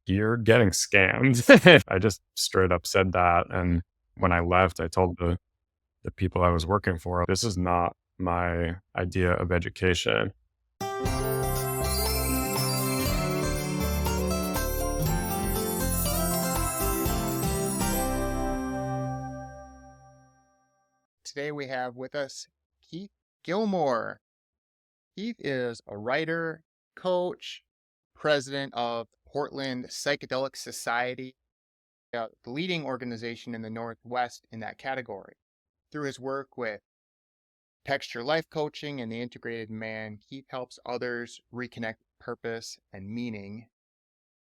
you're getting scammed. I just straight up said that. And when I left, I told the people I was working for, this is not my idea of education. Today we have with us Keith Gilmore. Keith is a writer, coach, president of Portland Psychedelic Society, the leading organization in the Northwest in that category. Through his work with texture life coaching and the integrated man, Keith helps others reconnect purpose and meaning.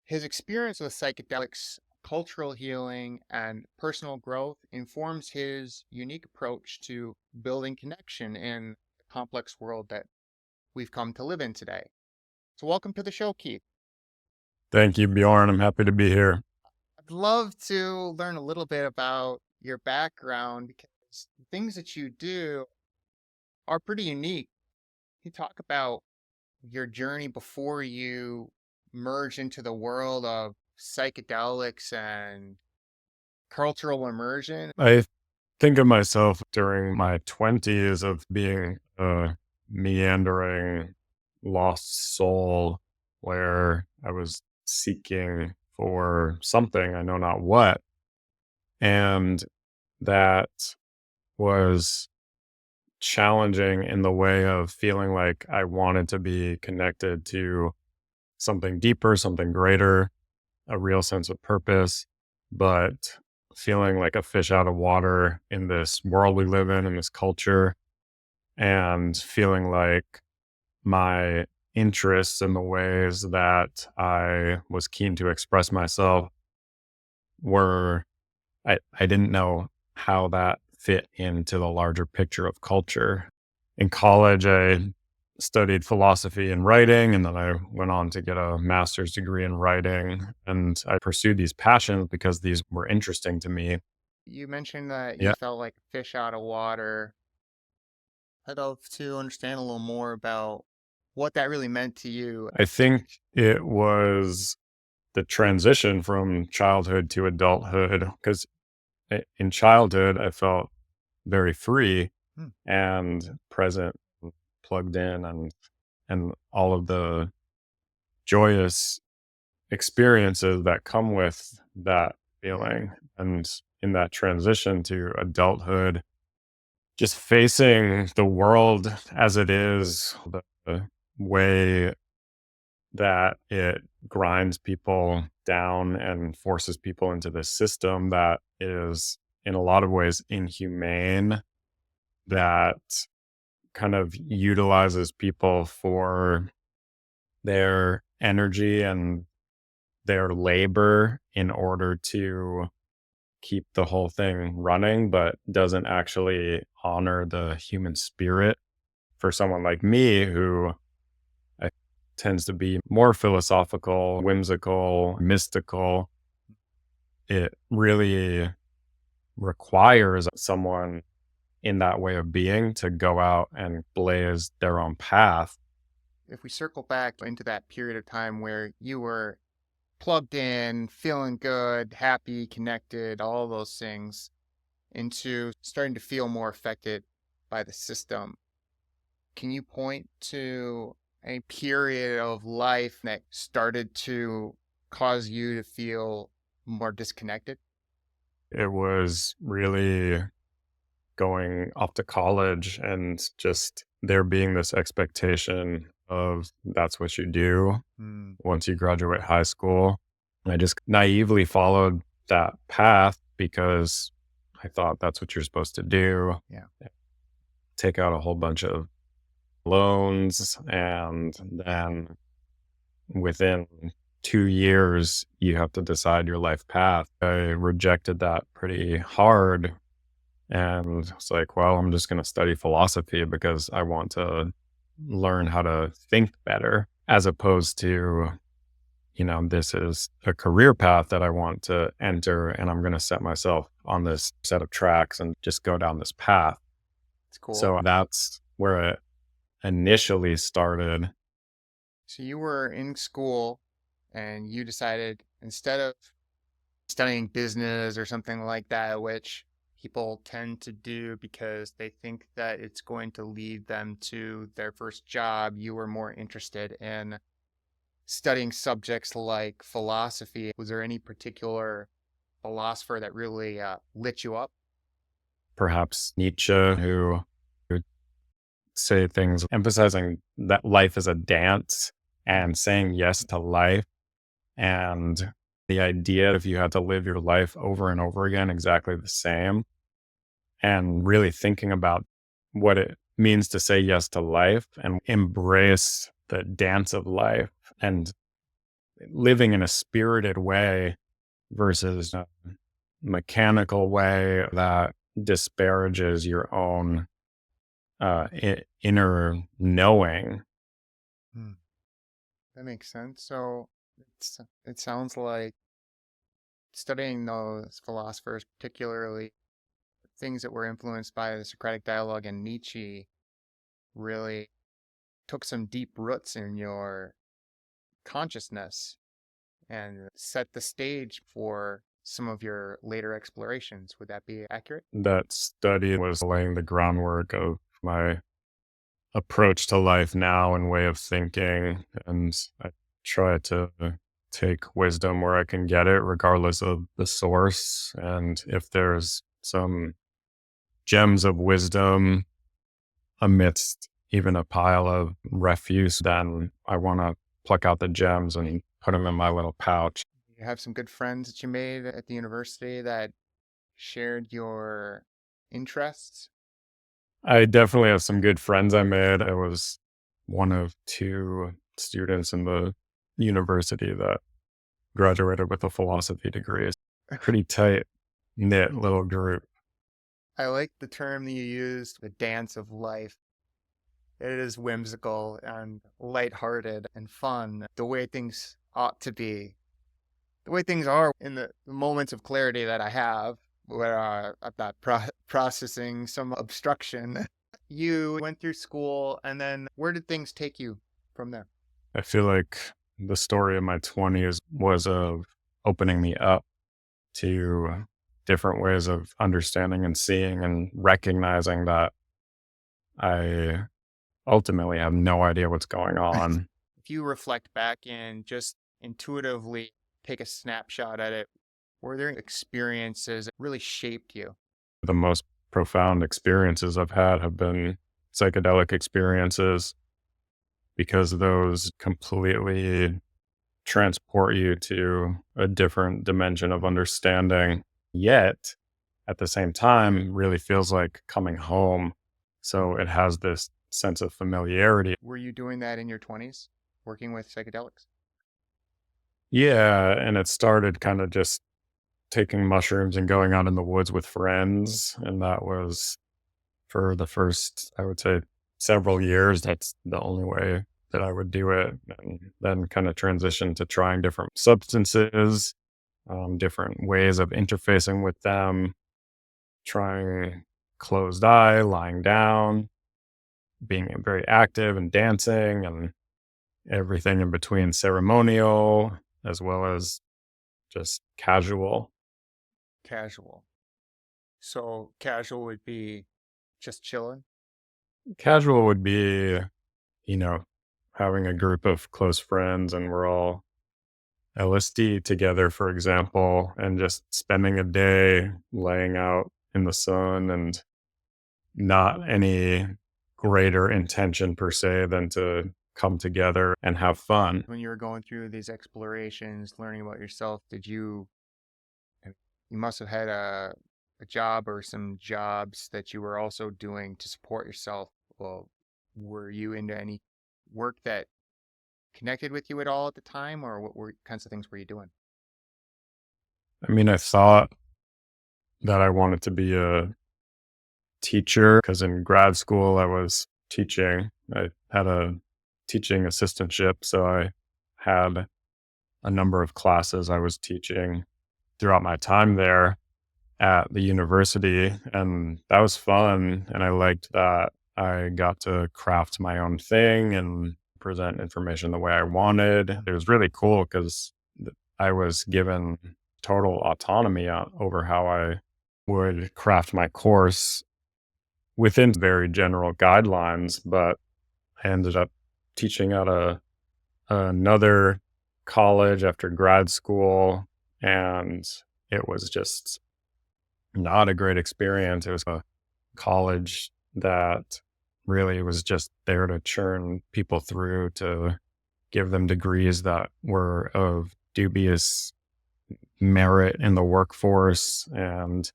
His experience with psychedelics, cultural healing, and personal growth informs his unique approach to building connection in the complex world that we've come to live in today. So welcome to the show, Keith. Thank you, Bjorn. I'm happy to be here. I'd love to learn a little bit about your background because the things that you do are pretty unique. Can you talk about your journey before you merge into the world of psychedelics and cultural immersion? I think of myself during my 20s of being a meandering, lost soul where I was seeking for something, I know not what. And that was challenging in the way of feeling like I wanted to be connected to something deeper, something greater, a real sense of purpose, but feeling like a fish out of water in this world we live in this culture, and feeling like my interests and the ways that I was keen to express myself were, I didn't know how that fit into the larger picture of culture. In college, I studied philosophy and writing, and then I went on to get a master's degree in writing. And I pursued these passions because these were interesting to me. You mentioned that you Yeah, felt like a fish out of water. I'd love to understand a little more about what that really meant to you. I think it was the transition from childhood to adulthood, because in childhood, I felt very free Hmm. and present, plugged in, and all of the joyous experiences that come with that Yeah. feeling. And in that transition to adulthood, just facing the world as it is, the way that it grinds people down and forces people into this system that is, in a lot of ways, inhumane, that kind of utilizes people for their energy and their labor in order to keep the whole thing running, but doesn't actually honor the human spirit. For someone like me, who I, tends to be more philosophical, whimsical, mystical, it really requires someone in that way of being to go out and blaze their own path. If we circle back into that period of time where you were plugged in, feeling good, happy, connected, all those things, into starting to feel more affected by the system, can you point to a period of life that started to cause you to feel more disconnected? It was really going off to college and just there being this expectation of that's what you do Hmm. once you graduate high school. And I just naively followed that path because I thought that's what you're supposed to do. Yeah. Take out a whole bunch of loans, and then within 2 years, you have to decide your life path. I rejected that pretty hard. And it's like, well, I'm just going to study philosophy because I want to learn how to think better, as opposed to, this is a career path that I want to enter, and I'm going to set myself on this set of tracks and just go down this path. It's cool. So that's where it initially started. So you were in school and you decided instead of studying business or something like that, which people tend to do because they think that it's going to lead them to their first job, you were more interested in studying subjects like philosophy. Was there any particular philosopher that really lit you up? Perhaps Nietzsche, who would say things emphasizing that life is a dance and saying yes to life. And the idea if you had to live your life over and over again exactly the same, and really thinking about what it means to say yes to life and embrace the dance of life and living in a spirited way versus a mechanical way that disparages your own inner knowing. Hmm. That makes sense. So it sounds like studying those philosophers, particularly things that were influenced by the Socratic dialogue and Nietzsche, really took some deep roots in your consciousness and set the stage for some of your later explorations. Would that be accurate? That study was laying the groundwork of my approach to life now and way of thinking. And I try to take wisdom where I can get it, regardless of the source. And if there's some gems of wisdom amidst even a pile of refuse, then I want to pluck out the gems and put them in my little pouch. You have some good friends that you made at the university that shared your interests. I definitely have some good friends I made. I was one of two students in the university that graduated with a philosophy degree. Pretty tight knit little group. I like the term that you used, the dance of life. It is whimsical and lighthearted and fun, the way things ought to be, the way things are in the moments of clarity that I have, where I'm not processing some obstruction. You went through school, and then where did things take you from there? I feel like the story of my 20s was of opening me up to different ways of understanding and seeing and recognizing that I ultimately have no idea what's going on. If you reflect back and just intuitively take a snapshot at it, were there experiences that really shaped you? The most profound experiences I've had have been psychedelic experiences because those completely transport you to a different dimension of understanding. Yet, at the same time, really feels like coming home. So it has this sense of familiarity. Were you doing that in your 20s, working with psychedelics? Yeah. And it started kind of just taking mushrooms and going out in the woods with friends. And that was for the first, I would say, several years. That's the only way that I would do it. And then kind of transition to trying different substances, different ways of interfacing with them, trying closed eye, lying down, being very active and dancing and everything in between ceremonial as well as just casual. Casual. So casual would be just chilling. Casual would be, you know, having a group of close friends and we're all LSD together, for example, and just spending a day laying out in the sun and not any greater intention per se than to come together and have fun. When you were going through these explorations, learning about yourself, did you you must have had a job or some jobs that you were also doing to support yourself. Well, were you into any work that connected with you at all at the time, or what were kinds of things were you doing? I mean, I thought that I wanted to be a teacher because in grad school I was teaching. I had a teaching assistantship, so I had a number of classes I was teaching throughout my time there at the university, and that was fun, and I liked that I got to craft my own thing and present information the way I wanted. It was really cool because I was given total autonomy over how I would craft my course within very general guidelines, but I ended up teaching at another college after grad school, and it was just not a great experience. It was a college that really was just there to churn people through, to give them degrees that were of dubious merit in the workforce. And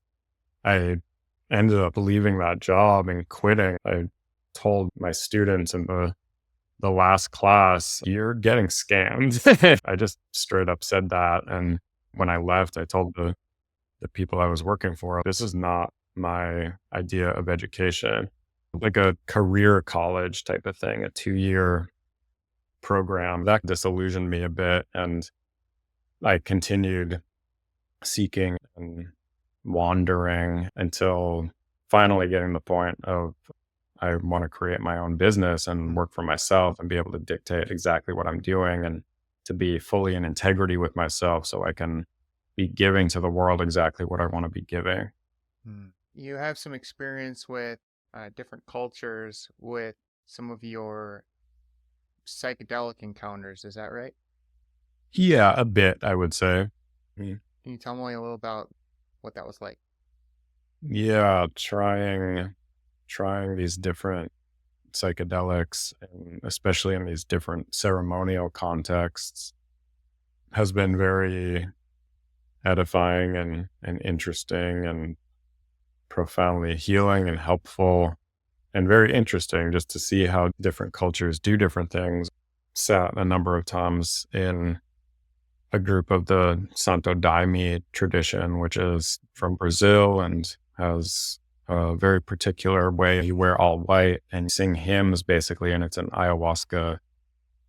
I ended up leaving that job and quitting. I told my students in the last class, "You're getting scammed." I just straight up said that. And when I left, I told the people I was working for, this is not my idea of education. Like a career college type of thing, a 2-year program. That disillusioned me a bit. And I continued seeking and wandering until finally getting the point of I want to create my own business and work for myself and be able to dictate exactly what I'm doing and to be fully in integrity with myself so I can be giving to the world exactly what I want to be giving. You have some experience with different cultures with some of your psychedelic encounters. Is that right? Yeah, a bit, I would say. Can you tell me a little about what that was like? Yeah, trying these different psychedelics, and especially in these different ceremonial contexts, has been very edifying and interesting and profoundly healing and helpful and very interesting just to see how different cultures do different things. Sat a number of times in a group of the Santo Daime tradition, which is from Brazil and has a very particular way. You wear all white and sing hymns basically, and it's an ayahuasca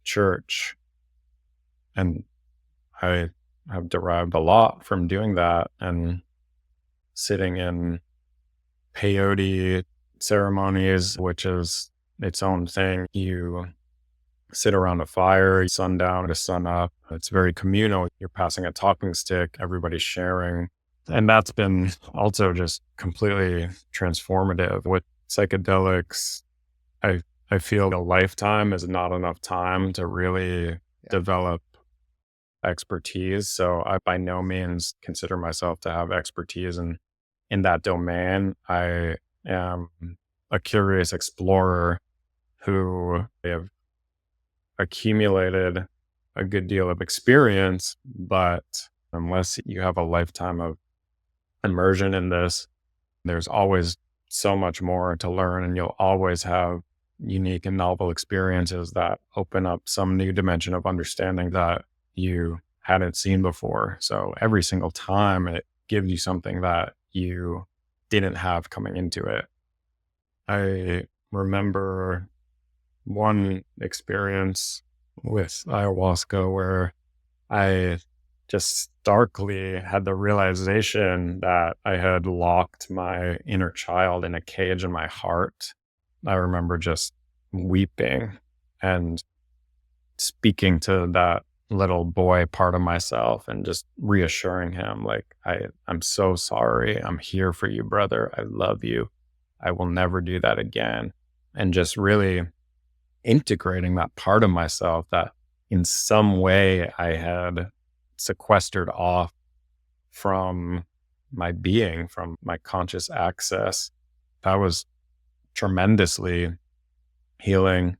church. And I have derived a lot from doing that and sitting in peyote ceremonies, which is its own thing. You sit around a fire, sundown to sun up. It's very communal. You're passing a talking stick, everybody's sharing. And that's been also just completely transformative. With psychedelics, I I feel a lifetime is not enough time to really develop expertise. So I by no means consider myself to have expertise in that domain. I am a curious explorer who have accumulated a good deal of experience, but unless you have a lifetime of immersion in this, there's always so much more to learn, and you'll always have unique and novel experiences that open up some new dimension of understanding that you hadn't seen before. So every single time it gives you something that you didn't have coming into it. I remember one experience with ayahuasca where I just starkly had the realization that I had locked my inner child in a cage in my heart. I remember just weeping and speaking to that little boy part of myself and just reassuring him, like, I'm so sorry. I'm here for you, brother. I love you. I will never do that again. And just really integrating that part of myself that in some way I had sequestered off from my being, from my conscious access. That was tremendously healing.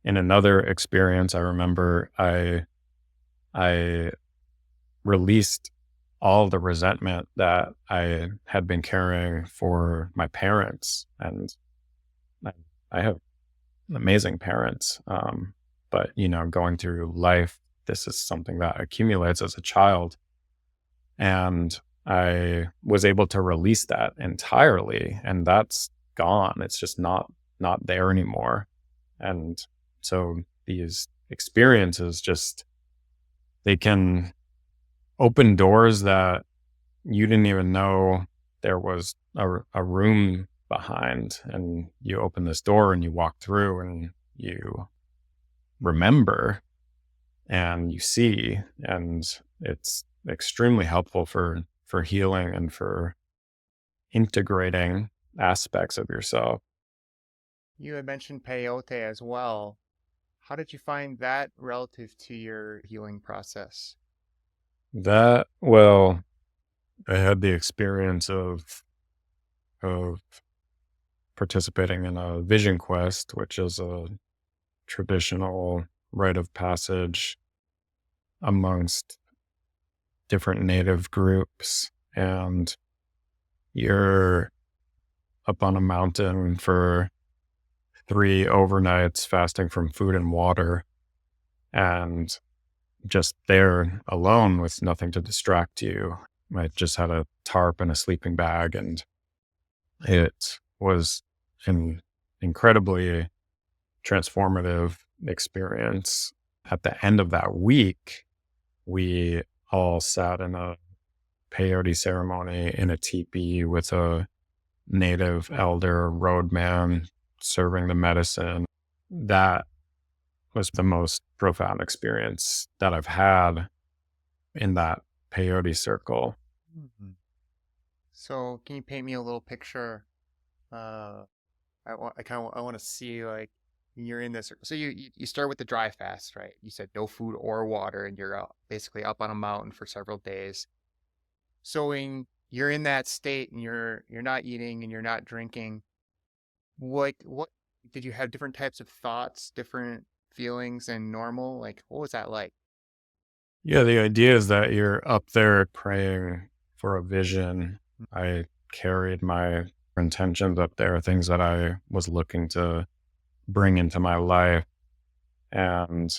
In another experience, I remember I released all the resentment that I had been carrying for my parents. And I, I have amazing parents. But, going through life, this is something that accumulates as a child. And I was able to release that entirely. And that's gone. It's just not there anymore. And so these experiences they can open doors that you didn't even know there was a room behind. And you open this door and you walk through and you remember and you see, and it's extremely helpful for healing and for integrating aspects of yourself. You had mentioned peyote as well. How did you find that relative to your healing process? That, well, I had the experience of participating in a vision quest, which is a traditional rite of passage amongst different native groups. And you're up on a mountain for 3 overnights fasting from food and water, and just there alone with nothing to distract you. I just had a tarp and a sleeping bag, and it was an incredibly transformative experience. At the end of that week, we all sat in a peyote ceremony in a teepee with a native elder roadman serving the medicine. That was the most profound experience that I've had in that peyote circle. Mhm. So, can you paint me a little picture? Uh, I want to see like you're in this. So you start with the dry fast, right? You said no food or water, and you're basically up on a mountain for several days. So when you're in that state and you're not eating and you're not drinking, what did you have different types of thoughts, different feelings than normal? Like what was that like? Yeah, the idea is that you're up there praying for a vision. I carried my intentions up there, things that I was looking to bring into my life. And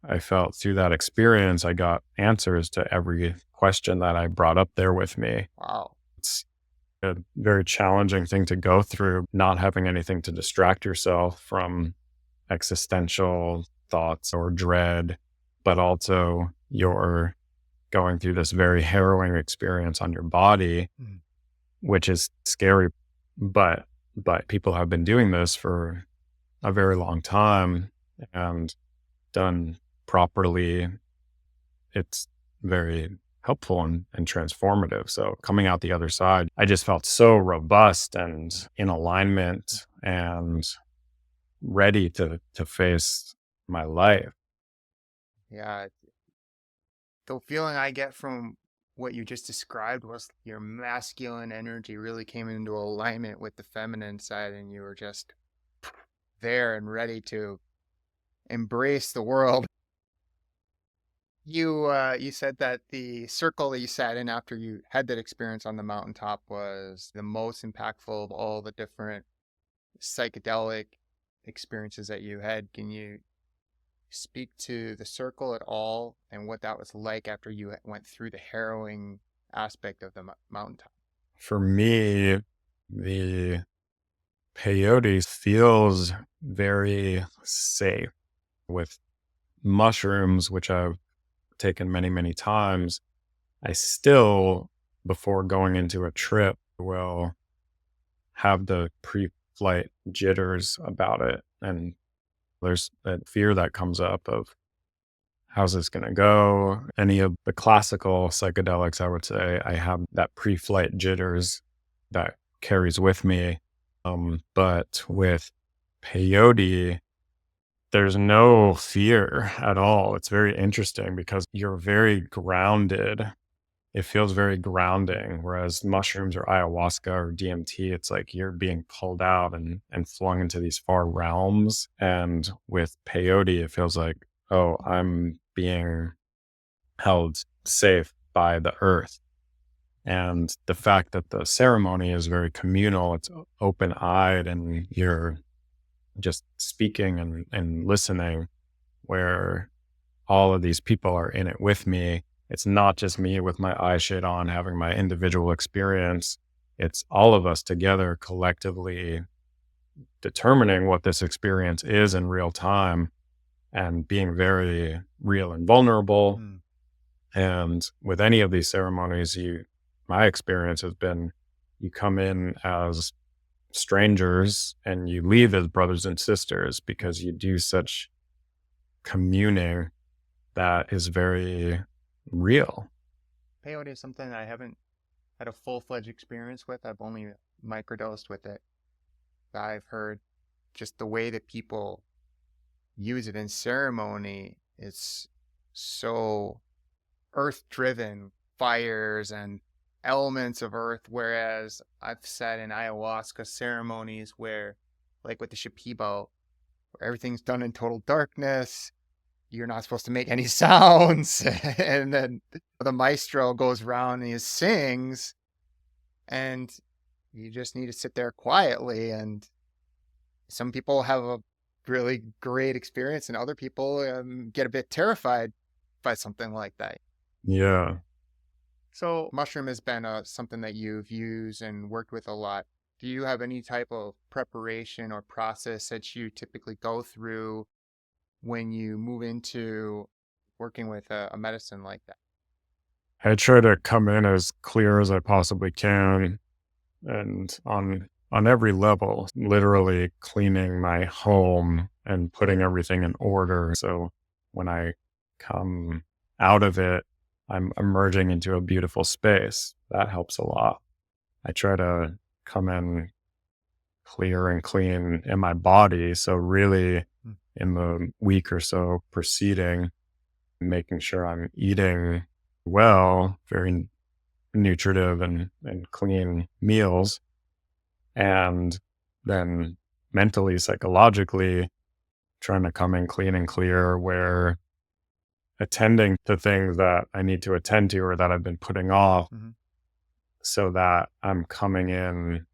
I felt through that experience, I got answers to every question that I brought up there with me. Wow. It's a very challenging thing to go through, not having anything to distract yourself from existential thoughts or dread, but also you're going through this very harrowing experience on your body, Mm. which is scary. But people have been doing this for a very long time, and done properly, it's very helpful and transformative. So coming out the other side, I just felt so robust and in alignment and ready to face my life. Yeah, the feeling I get from what you just described was your masculine energy really came into alignment with the feminine side, and you were just there and ready to embrace the world. You said that the circle that you sat in after you had that experience on the mountaintop was the most impactful of all the different psychedelic experiences that you had. Can you speak to the circle at all and what that was like after you went through the harrowing aspect of the mountaintop? For me, the peyote feels very safe. With mushrooms, which I've taken many, many times, I still, before going into a trip, will have the pre-flight jitters about it. And there's that fear that comes up of how's this going to go? Any of the classical psychedelics, I would say, I have that pre-flight jitters that carries with me. But with peyote, there's no fear at all. It's very interesting because you're very grounded. It feels very grounding. Whereas mushrooms or ayahuasca or DMT, it's like you're being pulled out and flung into these far realms. And with peyote, it feels like, oh, I'm being held safe by the earth. And the fact that the ceremony is very communal, it's open eyed, and you're just speaking and listening, where all of these people are in it with me. It's not just me with my eye shade on having my individual experience. It's all of us together collectively determining what this experience is in real time and being very real and vulnerable. Mm. And with any of these ceremonies, my experience has been you come in as strangers and you leave as brothers and sisters because you do such communing that is very real. Peyote is something I haven't had a full-fledged experience with. I've only microdosed with it. I've heard just the way that people use it in ceremony is so earth-driven, fires and elements of earth, whereas I've sat in ayahuasca ceremonies where, like with the Shipibo, where everything's done in total darkness. You're not supposed to make any sounds. And then the maestro goes around and he sings, and you just need to sit there quietly. And some people have a really great experience, and other people get a bit terrified by something like that. Yeah. So, mushroom has been something that you've used and worked with a lot. Do you have any type of preparation or process that you typically go through when you move into working with a medicine like that? I try to come in as clear as I possibly can and on every level, literally cleaning my home and putting everything in order. So when I come out of it, I'm emerging into a beautiful space. That helps a lot. I try to come in clear and clean in my body. So really Mm. in the week or so preceding, making sure I'm eating well, very nutritive and clean meals. And then mentally, psychologically, trying to come in clean and clear where attending to things that I need to attend to or that I've been putting off Mhm. so that I'm coming in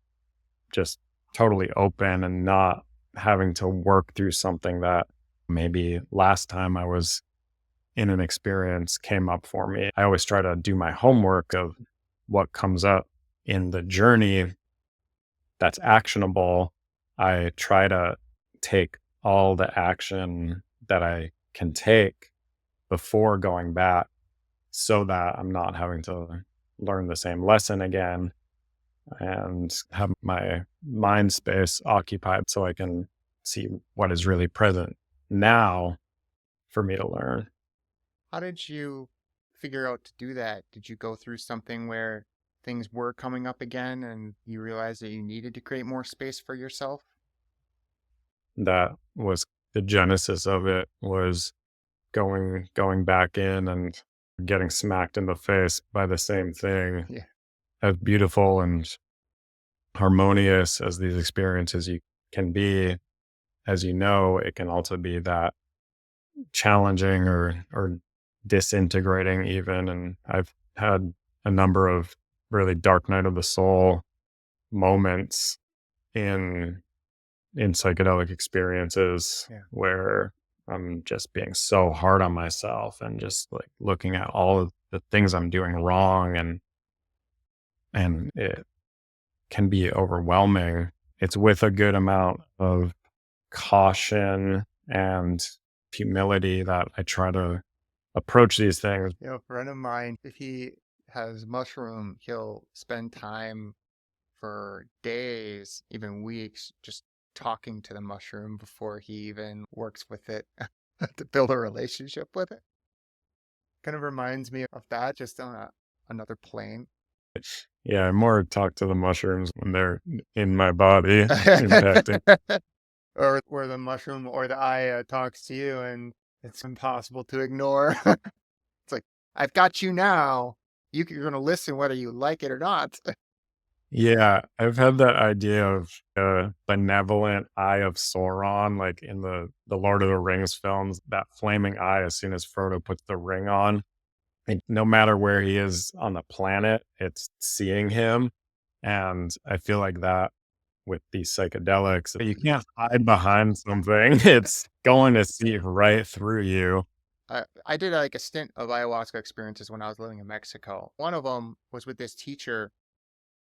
just totally open and not having to work through something that maybe last time I was in an experience came up for me. I always try to do my homework of what comes up in the journey that's actionable. I try to take all the action that I can take before going back so that I'm not having to learn the same lesson again and have my mind space occupied so I can see what is really present now for me to learn. How did you figure out to do that? Did you go through something where things were coming up again and you realized that you needed to create more space for yourself? That was the genesis of it, was going back in and getting smacked in the face by the same thing. Yeah. As beautiful and harmonious as these experiences you can be, as you know, it can also be that challenging or disintegrating even. And I've had a number of really dark night of the soul moments in psychedelic experiences Yeah. where I'm just being so hard on myself and just like looking at all of the things I'm doing wrong, and it can be overwhelming. It's with a good amount of caution and humility that I try to approach these things. A friend of mine, if he has mushroom, he'll spend time for days, even weeks, just talking to the mushroom before he even works with it to build a relationship with it. Kind of reminds me of that, just on another plane. Yeah, I more talk to the mushrooms when they're in my body impacting. Or where the mushroom or the eye talks to you and it's impossible to ignore. It's like, I've got you now. You're going to listen whether you like it or not. Yeah, I've had that idea of a benevolent eye of Sauron, like in the Lord of the Rings films, that flaming eye as soon as Frodo puts the ring on. And no matter where he is on the planet, it's seeing him. And I feel like that with these psychedelics, you can't hide behind something. It's going to see right through you. I did like a stint of ayahuasca experiences when I was living in Mexico. One of them was with this teacher.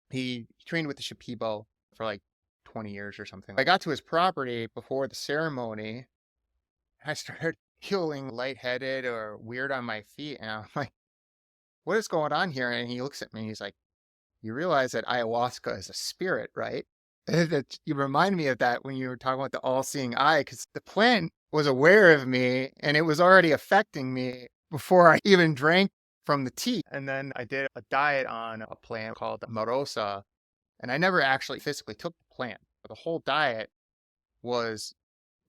He trained with the Shipibo for like 20 years or something. I got to his property before the ceremony. I started feeling lightheaded or weird on my feet. And I'm like, what is going on here? And he looks at me and he's like, you realize that ayahuasca is a spirit, right? And you remind me of that when you were talking about the all-seeing eye, because the plant was aware of me and it was already affecting me before I even drank from the tea. And then I did a diet on a plant called Marosa, and I never actually physically took the plant. But the whole diet was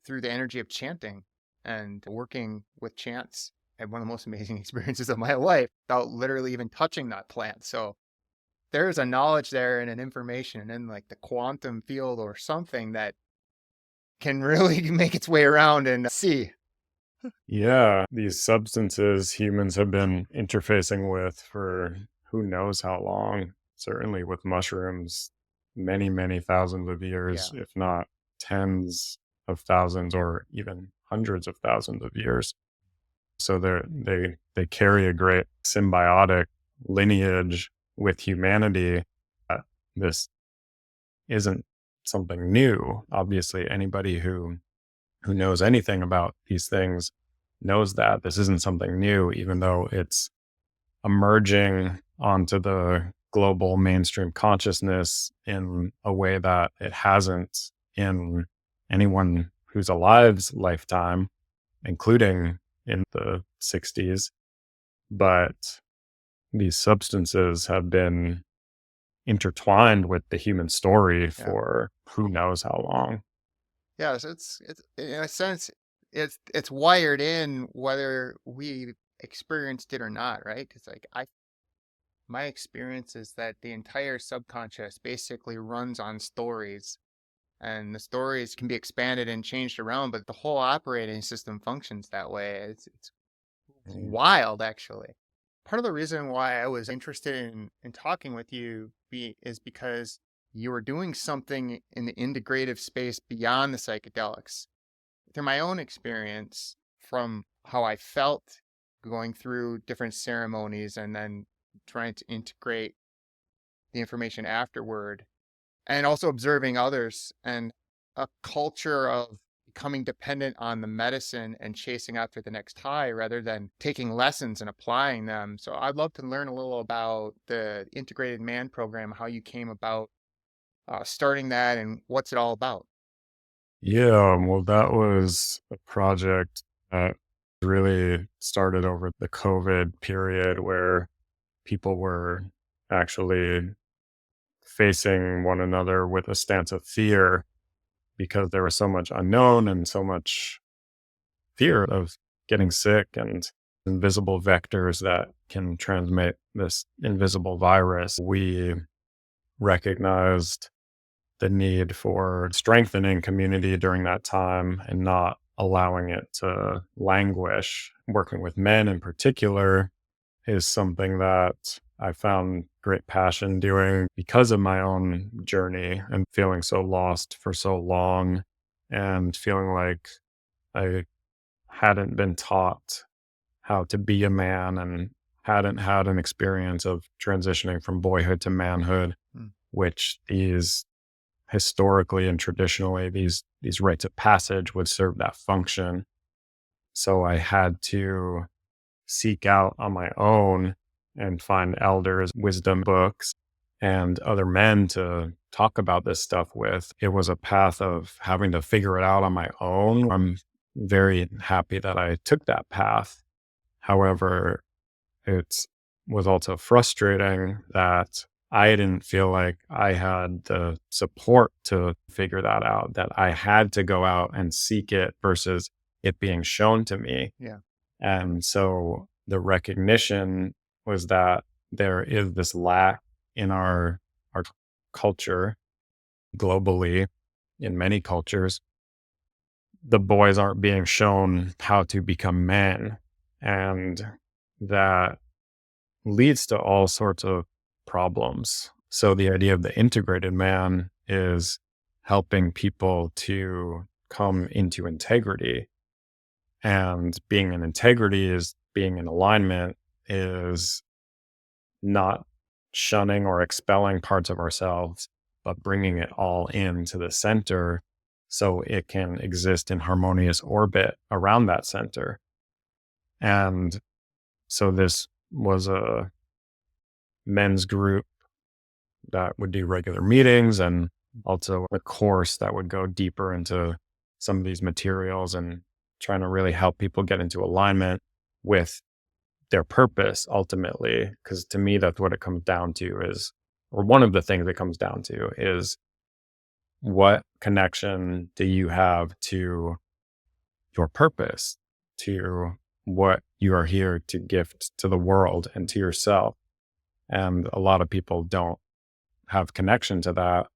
through the energy of chanting and working with chants. I had one of the most amazing experiences of my life without literally even touching that plant. So there's a knowledge there and an information in like the quantum field or something that can really make its way around and see. Yeah, these substances humans have been interfacing with for who knows how long, certainly with mushrooms, many, many thousands of years, Yeah. if not tens of thousands or even hundreds of thousands of years. So they carry a great symbiotic lineage with humanity. This isn't something new. Obviously, anybody who knows anything about these things knows that this isn't something new, even though it's emerging onto the global mainstream consciousness in a way that it hasn't in anyone who's alive's lifetime, including in the 60s. But these substances have been intertwined with the human story Yeah. for who knows how long. Yeah. So it's in a sense, it's wired in whether we experienced it or not, right? It's like my experience is that the entire subconscious basically runs on stories, and the stories can be expanded and changed around, but the whole operating system functions that way. It's Mm. wild, actually. Part of the reason why I was interested in talking with you is because you were doing something in the integrative space beyond the psychedelics. Through my own experience, from how I felt going through different ceremonies and then trying to integrate the information afterward, and also observing others and a culture of becoming dependent on the medicine and chasing after the next high rather than taking lessons and applying them. So I'd love to learn a little about the Integrated Man program, how you came about starting that, and what's it all about. Yeah, well, that was a project that really started over the COVID period where people were actually facing one another with a stance of fear because there was so much unknown and so much fear of getting sick and invisible vectors that can transmit this invisible virus. We recognized the need for strengthening community during that time and not allowing it to languish. Working with men in particular is something that I found great passion doing because of my own journey and feeling so lost for so long and feeling like I hadn't been taught how to be a man and hadn't had an experience of transitioning from boyhood to manhood, Mm. which these historically and traditionally these rites of passage would serve that function. So I had to seek out on my own and find elders, wisdom books, and other men to talk about this stuff with. It was a path of having to figure it out on my own. I'm very happy that I took that path. However, it was also frustrating that I didn't feel like I had the support to figure that out, that I had to go out and seek it versus it being shown to me. Yeah. And so the recognition was that there is this lack in our culture globally, in many cultures. The boys aren't being shown how to become men. And that leads to all sorts of problems. So the idea of the integrated man is helping people to come into integrity. And being in integrity is being in alignment, is not shunning or expelling parts of ourselves, but bringing it all into the center so it can exist in harmonious orbit around that center. And so this was a men's group that would do regular meetings and also a course that would go deeper into some of these materials and trying to really help people get into alignment with their purpose ultimately. Because to me, that's what it comes down to is, or one of the things it comes down to is what connection do you have to your purpose, to what you are here to gift to the world and to yourself. And a lot of people don't have connection to that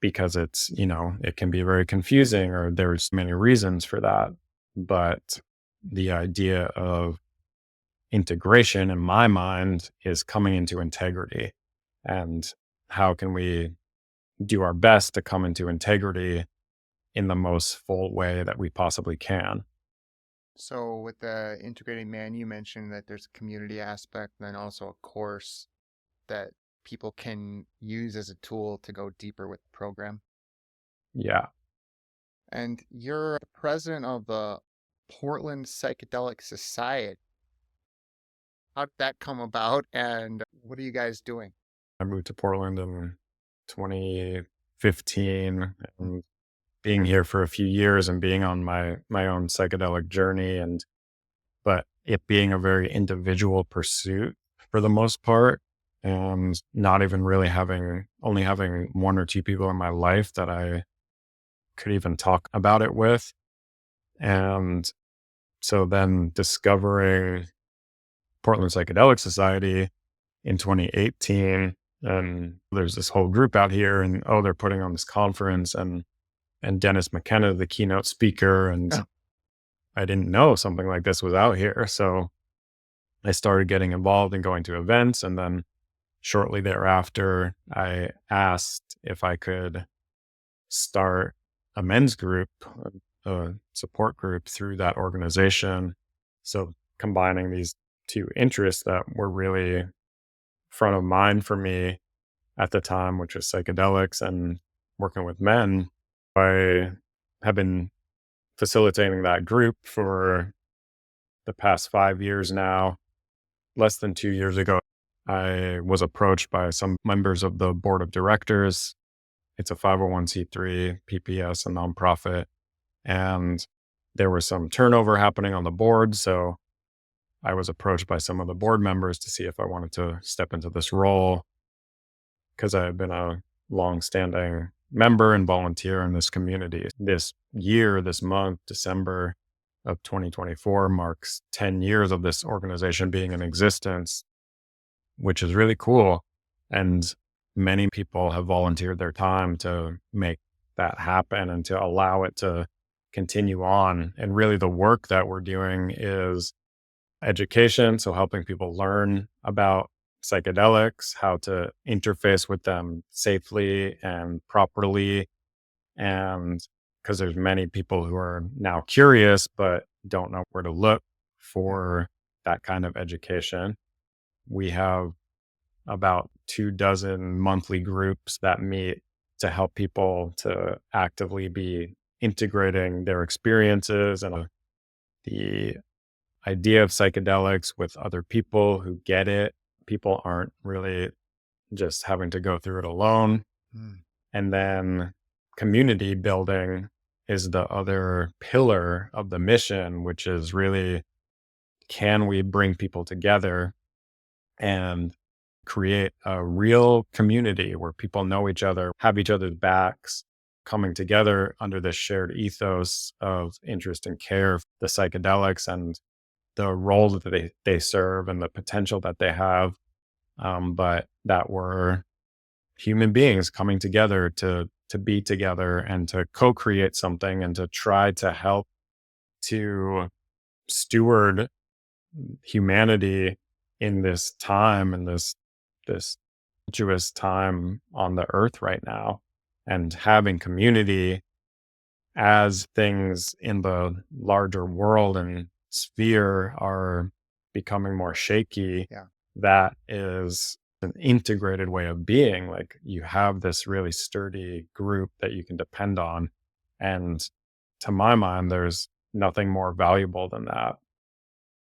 because it's, it can be very confusing or there's many reasons for that. But the idea of integration in my mind is coming into integrity. And how can we do our best to come into integrity in the most full way that we possibly can? So with the integrated man, you mentioned that there's a community aspect, and then also a course that people can use as a tool to go deeper with the program. Yeah. And you're the president of the Portland Psychedelic Society. How did that come about, and what are you guys doing? I moved to Portland in 2015 Mm. and being here for a few years and being on my own psychedelic journey, and but it being a very individual pursuit for the most part, and not even really having one or two people in my life that I could even talk about it with. And so then discovering Portland Psychedelic Society in 2018, and there's this whole group out here, and oh, they're putting on this conference, and Dennis McKenna, the keynote speaker, and Oh, I didn't know something like this was out here. So I started getting involved and going to events. And then shortly thereafter, I asked if I could start a men's group, a support group through that organization. So combining these two interests that were really front of mind for me at the time, which was psychedelics and working with men, I have been facilitating that group for the past 5 years now. Less than 2 years ago, I was approached by some members of the board of directors. It's a 501c3 PPS, a nonprofit, and there was some turnover happening on the board. So I was approached by some of the board members to see if I wanted to step into this role because I had been a long-standing member and volunteer in this community. This year, this month, December of 2024, marks 10 years of this organization being in existence, which is really cool. And many people have volunteered their time to make that happen and to allow it to continue on. And really, the work that we're doing is education. So, helping people learn about psychedelics, how to interface with them safely and properly. And because there's many people who are now curious, but don't know where to look yeah. for that kind of education. We have about 24 monthly groups that meet to help people to actively be integrating their experiences and the idea of psychedelics with other people who get it. People aren't really just having to go through it alone. Mm. And then community building is the other pillar of the mission, which is really, can we bring people together and create a real community where people know each other, have each other's backs, coming together under this shared ethos of interest and care of the psychedelics and the role that they serve and the potential that they have. But that we're human beings coming together to be together and to co-create something and to try to help to steward humanity in this time and this tumultuous time on the earth right now, and having community as things in the larger world and sphere are becoming more shaky. Yeah. That is an integrated way of being. Like, you have this really sturdy group that you can depend on, and to my mind there's nothing more valuable than that.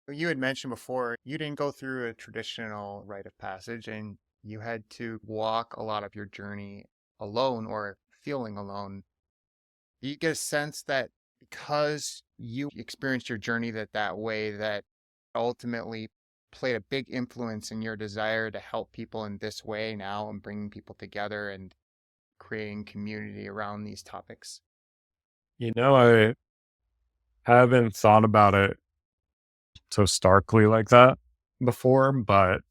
You had mentioned before you didn't go through a traditional rite of passage, and you had to walk a lot of your journey alone or feeling alone. Do you get a sense that because you experienced your journey that way, that ultimately played a big influence in your desire to help people in this way now and bringing people together and creating community around these topics? I haven't thought about it so starkly like that before, but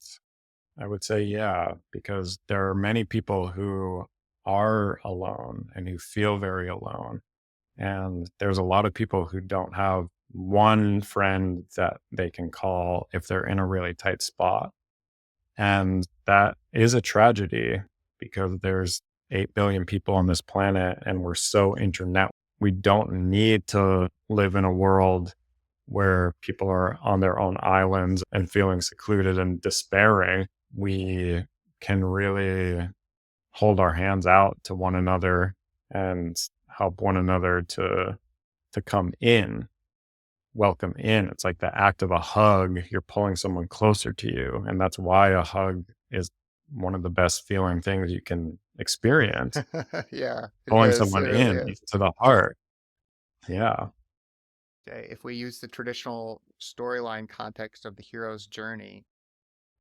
I would say, yeah, because there are many people who are alone and who feel very alone. And there's a lot of people who don't have one friend that they can call if they're in a really tight spot. And that is a tragedy because there's 8 billion people on this planet and we're so internet. We don't need to live in a world where people are on their own islands and feeling secluded and despairing. We can really hold our hands out to one another and help one another to come in, welcome in. It's like the act of a hug. You're pulling someone closer to you. And that's why a hug is one of the best feeling things you can experience. Yeah, it Pulling is. It someone really in is. to the heart. Yeah. Okay, if we use the traditional storyline context of the hero's journey,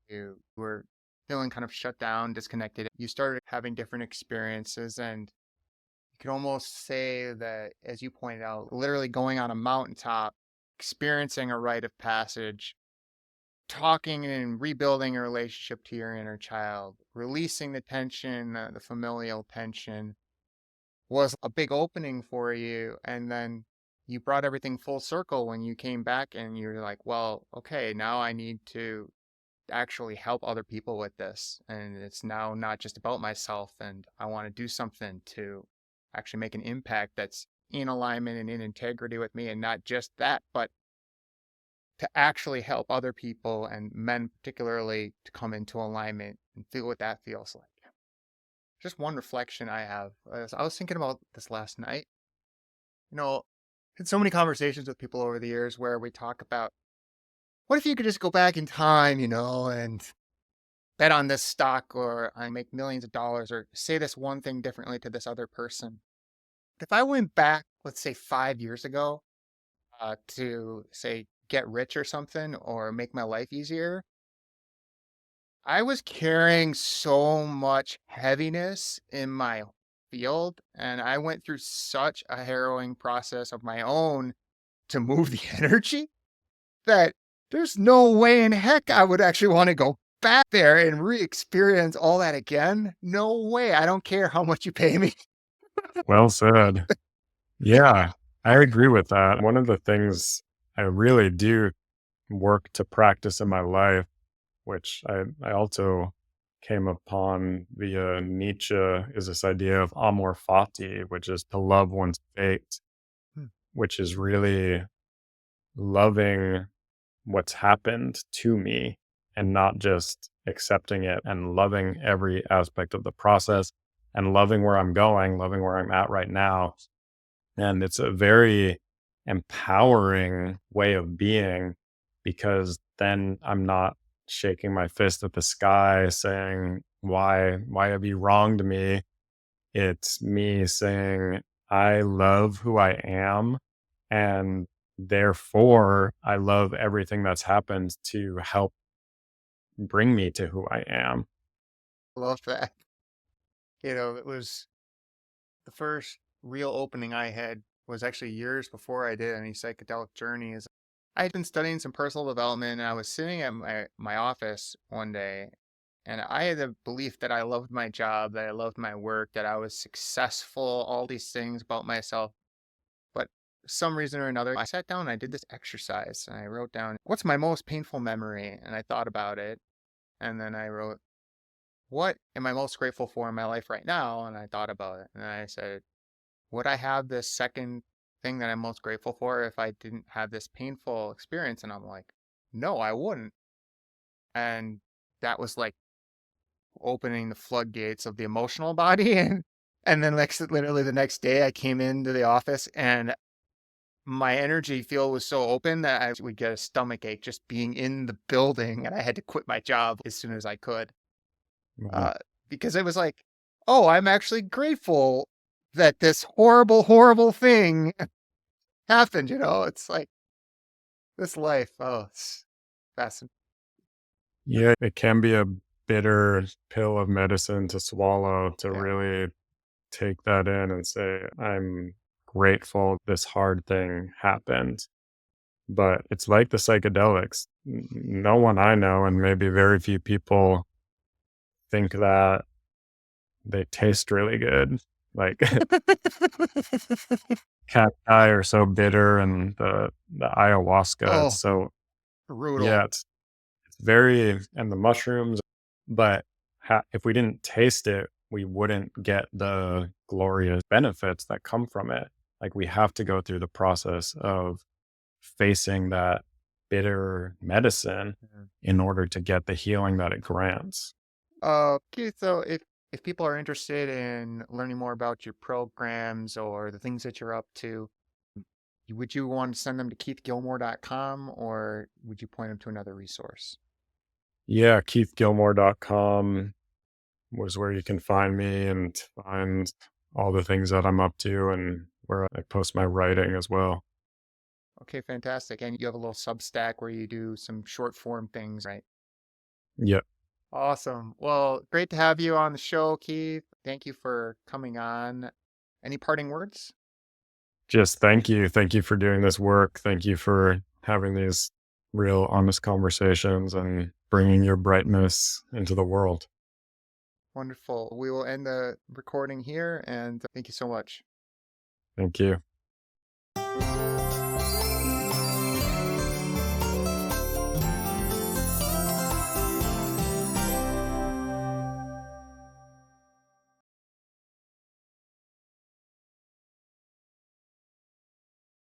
you were feeling kind of shut down, disconnected. You started having different experiences, and you could almost say that, as you pointed out, literally going on a mountaintop, experiencing a rite of passage, talking and rebuilding a relationship to your inner child, releasing the tension, the familial tension, was a big opening for you. And then you brought everything full circle when you came back and you're like, well, okay, now I need to actually help other people with this. And it's now not just about myself. And I want to do something to actually make an impact that's in alignment and in integrity with me. And not just that, but to actually help other people and men particularly to come into alignment and feel what that feels like. Just one reflection I have is I was thinking about this last night. You know, had so many conversations with people over the years where we talk about what if you could just go back in time, and bet on this stock or I make millions of dollars or say this one thing differently to this other person. If I went back, let's say 5 years ago, to say get rich or something or make my life easier, I was carrying so much heaviness in my field, and I went through such a harrowing process of my own to move the energy that there's no way in heck I would actually want to go back there and re-experience all that again. No way. I don't care how much you pay me. Well said. Yeah. I agree with that. One of the things I really do work to practice in my life, which I also came upon via Nietzsche, is this idea of amor fati, which is to love one's fate, Hmm. which is really loving what's happened to me and not just accepting it and loving every aspect of the process and loving where I'm going, loving where I'm at right now. And it's a very empowering way of being because then I'm not shaking my fist at the sky saying, why have you wronged me? It's me saying, I love who I am. And therefore, I love everything that's happened to help bring me to who I am. Love that. It was the first real opening I had was actually years before I did any psychedelic journeys. I had been studying some personal development and I was sitting at my office one day and I had the belief that I loved my job, that I loved my work, that I was successful, all these things about myself. But for some reason or another, I sat down and I did this exercise and I wrote down, what's my most painful memory? And I thought about it. And then I wrote, what am I most grateful for in my life right now? And I thought about it. And I said, would I have this second thing that I'm most grateful for if I didn't have this painful experience? And I'm like, no, I wouldn't. And that was like opening the floodgates of the emotional body. And then like literally the next day I came into the office and my energy field was so open that I would get a stomach ache just being in the building and I had to quit my job as soon as I could. Wow. Uh, because it was like, oh, I'm actually grateful that this horrible, horrible thing happened. It's like this life. Oh, it's fascinating. Yeah, it can be a bitter pill of medicine to swallow to Yeah. really take that in and say, I'm grateful this hard thing happened. But it's like the psychedelics. No one I know, and maybe very few people think that they taste really good. Like cacti are so bitter and the ayahuasca, it's Oh, so brutal. yeah, it's very and the mushrooms, but if we didn't taste it, we wouldn't get the glorious benefits that come from it. Like we have to go through the process of facing that bitter medicine Mhm. in order to get the healing that it grants. Okay, so if people are interested in learning more about your programs or the things that you're up to, would you want to send them to keithgilmore.com or would you point them to another resource? Yeah, keithgilmore.com was where you can find me and find all the things that I'm up to and where I post my writing as well. Okay, fantastic. And you have a little Substack where you do some short form things, right? Yeah. Awesome. Well, great to have you on the show, Keith. Thank you for coming on. Any parting words? Just thank you. Thank you for doing this work. Thank you for having these real honest conversations and bringing your brightness into the world. Wonderful. We will end the recording here and thank you so much. Thank you.